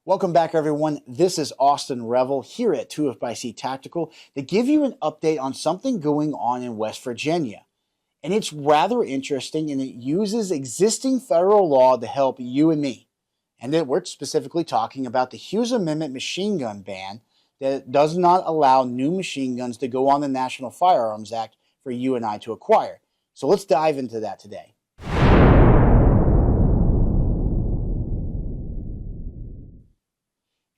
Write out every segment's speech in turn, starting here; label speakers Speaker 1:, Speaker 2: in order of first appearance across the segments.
Speaker 1: Welcome back, everyone. This is Austin Reville here at 2FC Tactical to give you an update on something going on in West Virginia. And it's rather interesting, and it uses existing federal law to help you and me. And then we're specifically talking about the Hughes Amendment machine gun ban that does not allow new machine guns to go on the National Firearms Act for you and I to acquire. So let's dive into that today.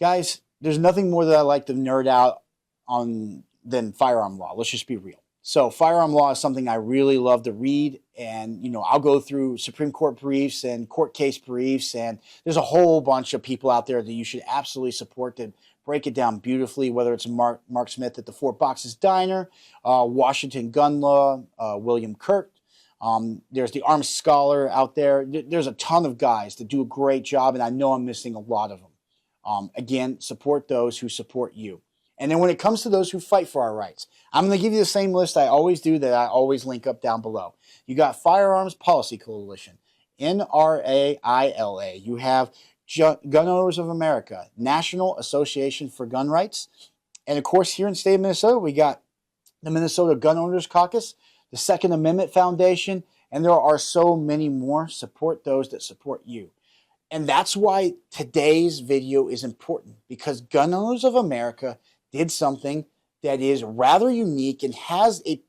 Speaker 1: Guys, there's nothing more that I like to nerd out on than firearm law. Let's just be real. So firearm law is something I really love to read, and I'll go through Supreme Court briefs and court case briefs, and there's a whole bunch of people out there that you should absolutely support to break it down beautifully, whether it's Mark Smith at the Fort Boxes Diner, Washington Gun Law, William Kirk. There's the Arms Scholar out there. There's a ton of guys that do a great job, and I know I'm missing a lot of them. Again, support those who support you. And then when it comes to those who fight for our rights, I'm going to give you the same list I always do that I always link up down below. You got Firearms Policy Coalition, NRAILA. You have Gun Owners of America, National Association for Gun Rights. And of course, here in the state of Minnesota, we got the Minnesota Gun Owners Caucus, the Second Amendment Foundation, and there are so many more. Support those that support you. And that's why today's video is important, because Gun Owners of America did something that is rather unique and has an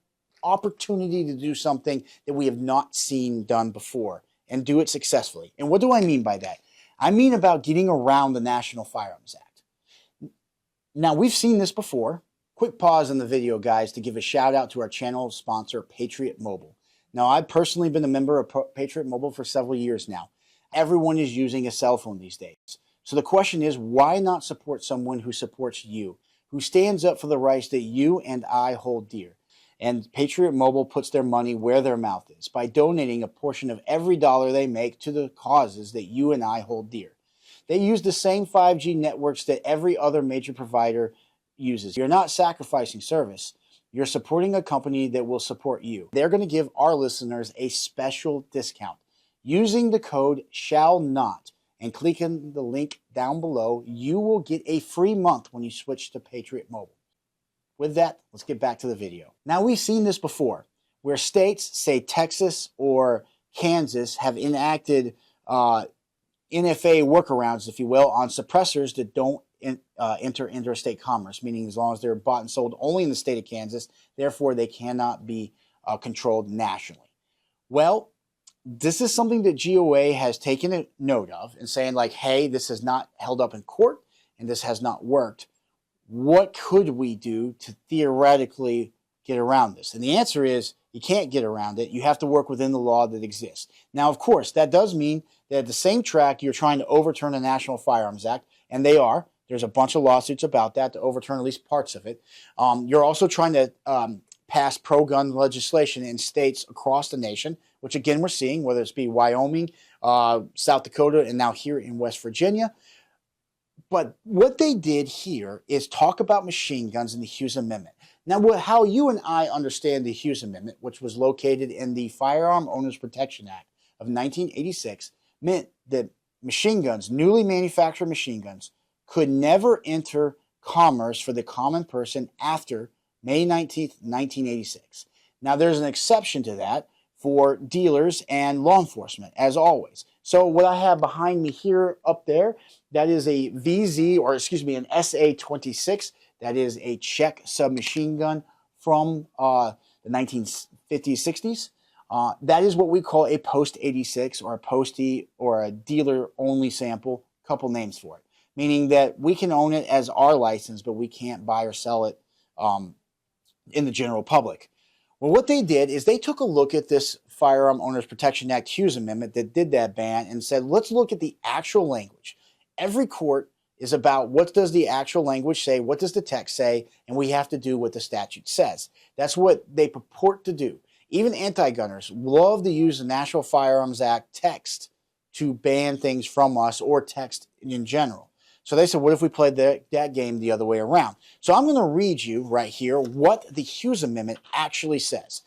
Speaker 1: opportunity to do something that we have not seen done before and do it successfully. And what do I mean by that? I mean about getting around the National Firearms Act. Now, we've seen this before. Quick pause in the video, guys, to give a shout out to our channel sponsor, Patriot Mobile. Now, I've personally been a member of Patriot Mobile for several years now. Everyone is using a cell phone these days. So the question is, why not support someone who supports you, who stands up for the rights that you and I hold dear? And Patriot Mobile puts their money where their mouth is by donating a portion of every dollar they make to the causes that you and I hold dear. They use the same 5G networks that every other major provider uses. You're not sacrificing service. You're supporting a company that will support you. They're going to give our listeners a special discount. Using the code SHALLNOT and clicking the link down below, you will get a free month when you switch to Patriot Mobile. With that, let's get back to the video. Now, we've seen this before, where states, say Texas or Kansas, have enacted NFA workarounds, if you will, on suppressors that don't enter interstate commerce, meaning as long as they're bought and sold only in the state of Kansas, therefore they cannot be controlled nationally. Well, this is something that GOA has taken a note of and saying, like, hey, this has not held up in court and this has not worked. What could we do to theoretically get around this? And the answer is you can't get around it. You have to work within the law that exists. Now, of course, that does mean that at the same track you're trying to overturn the National Firearms Act, and they are. There's a bunch of lawsuits about that to overturn at least parts of it. You're also trying to pass pro-gun legislation in states across the nation, which again we're seeing, whether it's be Wyoming, South Dakota, and now here in West Virginia. But what they did here is talk about machine guns in the Hughes Amendment. Now, how you and I understand the Hughes Amendment, which was located in the Firearm Owners Protection Act of 1986, meant that machine guns, newly manufactured machine guns, could never enter commerce for the common person after May 19th, 1986. Now, there's an exception to that for dealers and law enforcement, as always. So what I have behind me here up there, that is a an SA-26. That is a Czech submachine gun from the 1950s, 60s. That is what we call a post-86 or a postie or a dealer-only sample, couple names for it. Meaning that we can own it as our license, but we can't buy or sell it in the general public. Well, what they did is they took a look at this Firearm Owners Protection Act Hughes Amendment that did that ban and said, let's look at the actual language. Every court is about what does the actual language say, what does the text say, and we have to do what the statute says. That's what they purport to do. Even anti-gunners love to use the National Firearms Act text to ban things from us or text in general. So they said, what if we played that game the other way around? So I'm going to read you right here what the Hughes Amendment actually says.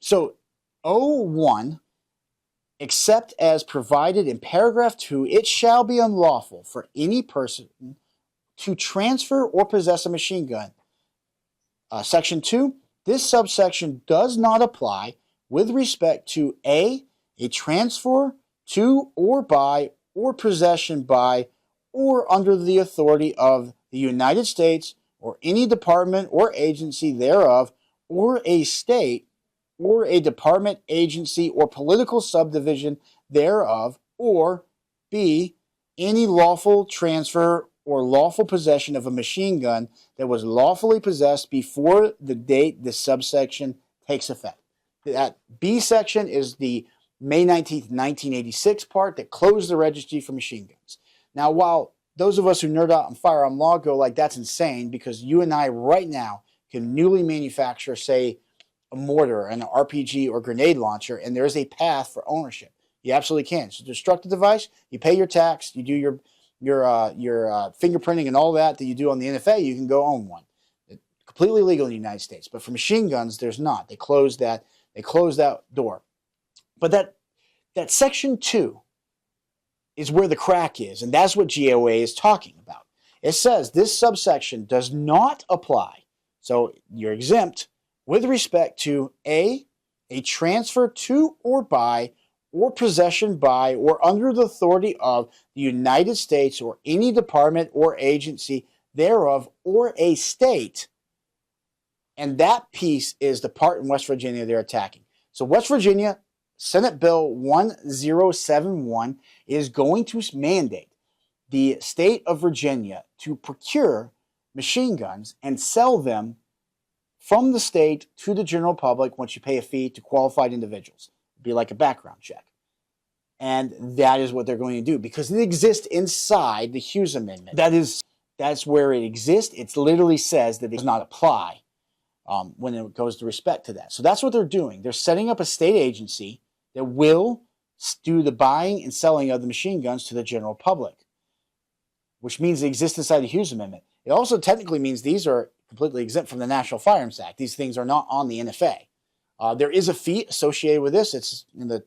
Speaker 1: So 01 except as provided in paragraph 2, it shall be unlawful for any person to transfer or possess a machine gun. Section 2, this subsection does not apply with respect to A transfer to or by or possession by or under the authority of the United States or any department or agency thereof, or a state or a department, agency, or political subdivision thereof, or B, any lawful transfer or lawful possession of a machine gun that was lawfully possessed before the date this subsection takes effect. That B section is the May 19th, 1986 part that closed the registry for machine guns. Now, while those of us who nerd out on firearm law go like, that's insane, because you and I right now can newly manufacture, say, a mortar, an RPG, or grenade launcher, and there is a path for ownership. You absolutely can. So destructive device, you pay your tax, you do your fingerprinting and all that you do on the NFA, you can go own one. It's completely legal in the United States. But for machine guns, there's not. They closed that door. But that section 2 is where the crack is, and that's what GOA is talking about. It says this subsection does not apply, so you're exempt with respect to A transfer to or by or possession by or under the authority of the United States or any department or agency thereof, or a state. And that piece is the part in West Virginia they're attacking. So West Virginia, Senate Bill 1071 is going to mandate the state of Virginia to procure machine guns and sell them from the state to the general public once you pay a fee to qualified individuals. It'd be like a background check. And that is what they're going to do because it exists inside the Hughes Amendment. That's where it exists. It literally says that it does not apply when it goes to respect to that. So that's what they're doing. They're setting up a state agency that will do the buying and selling of the machine guns to the general public, which means they exist inside the Hughes Amendment. It also technically means these are completely exempt from the National Firearms Act. These things are not on the NFA. There is a fee associated with this. It's in the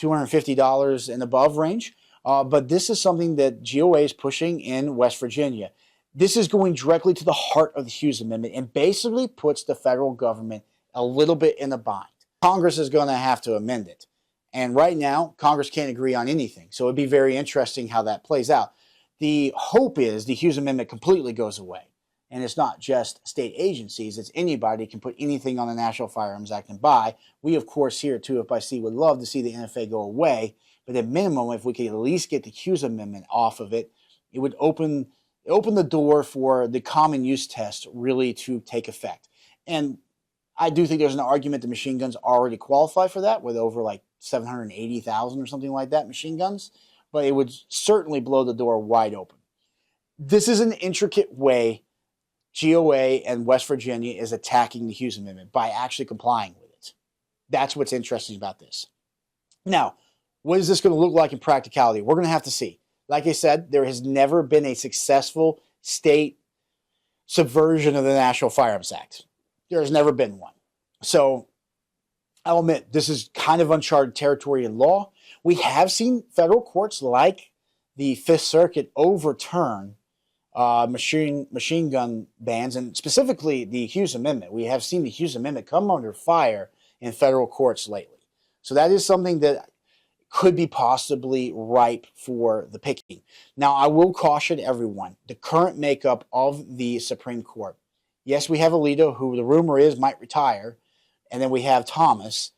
Speaker 1: $250 and above range. But this is something that GOA is pushing in West Virginia. This is going directly to the heart of the Hughes Amendment and basically puts the federal government a little bit in a bind. Congress is going to have to amend it. And right now, Congress can't agree on anything. So it'd be very interesting how that plays out. The hope is the Hughes Amendment completely goes away. And it's not just state agencies, it's anybody can put anything on the National Firearms Act and buy. We, of course, here at 2FIC would love to see the NFA go away, but at minimum, if we could at least get the Hughes Amendment off of it, it would open the door for the common use test really to take effect. And I do think there's an argument that machine guns already qualify for that, with over like 780,000 or something like that machine guns, but it would certainly blow the door wide open. This is an intricate way GOA and West Virginia is attacking the Hughes Amendment by actually complying with it. That's what's interesting about this. Now, what is this going to look like in practicality? We're going to have to see. Like I said, there has never been a successful state subversion of the National Firearms Act. There has never been one. So I'll admit, this is kind of uncharted territory in law. We have seen federal courts like the Fifth Circuit overturn machine gun bans, and specifically the Hughes Amendment. We have seen the Hughes Amendment come under fire in federal courts lately. So that is something that could be possibly ripe for the picking. Now, I will caution everyone, the current makeup of the Supreme Court. Yes, we have Alito, who the rumor is might retire, and then we have Thomas.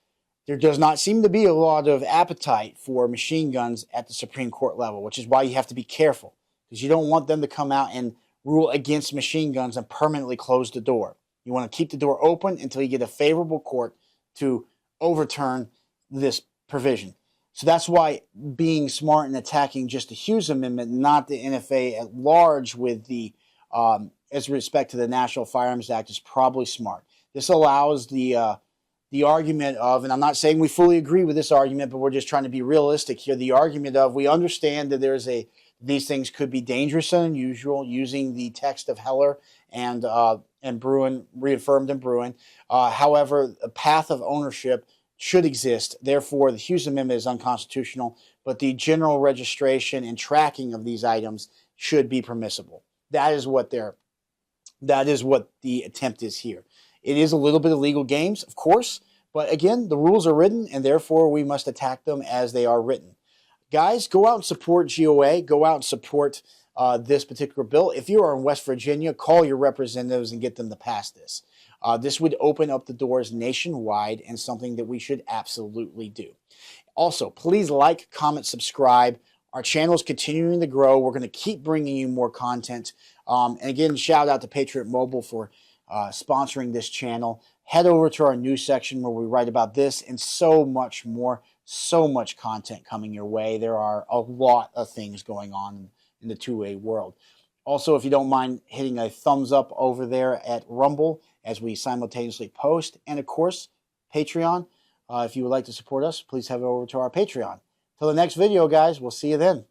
Speaker 1: There does not seem to be a lot of appetite for machine guns at the Supreme Court level, which is why you have to be careful, because you don't want them to come out and rule against machine guns and permanently close the door. You want to keep the door open until you get a favorable court to overturn this provision. So that's why being smart and attacking just the Hughes Amendment, not the NFA at large with the as respect to the National Firearms Act, is probably smart. This allows the argument of, and I'm not saying we fully agree with this argument, but we're just trying to be realistic here, the argument of we understand that these things could be dangerous and unusual, using the text of Heller and Bruin, reaffirmed in Bruin. However, a path of ownership should exist. Therefore, the Hughes Amendment is unconstitutional, but the general registration and tracking of these items should be permissible. That is what the attempt is here. It is a little bit of legal games, of course, but again, the rules are written, and therefore we must attack them as they are written. Guys, go out and support GOA. Go out and support this particular bill. If you are in West Virginia, call your representatives and get them to pass this. This would open up the doors nationwide and something that we should absolutely do. Also, please like, comment, subscribe. Our channel is continuing to grow. We're going to keep bringing you more content. And again, shout out to Patriot Mobile for sponsoring this channel. Head over to our news section where we write about this and so much more. So much content coming your way. There are a lot of things going on in the two-way world. Also, if you don't mind hitting a thumbs up over there at Rumble as we simultaneously post. And of course, Patreon. If you would like to support us, please head over to our Patreon. Till the next video, guys. We'll see you then.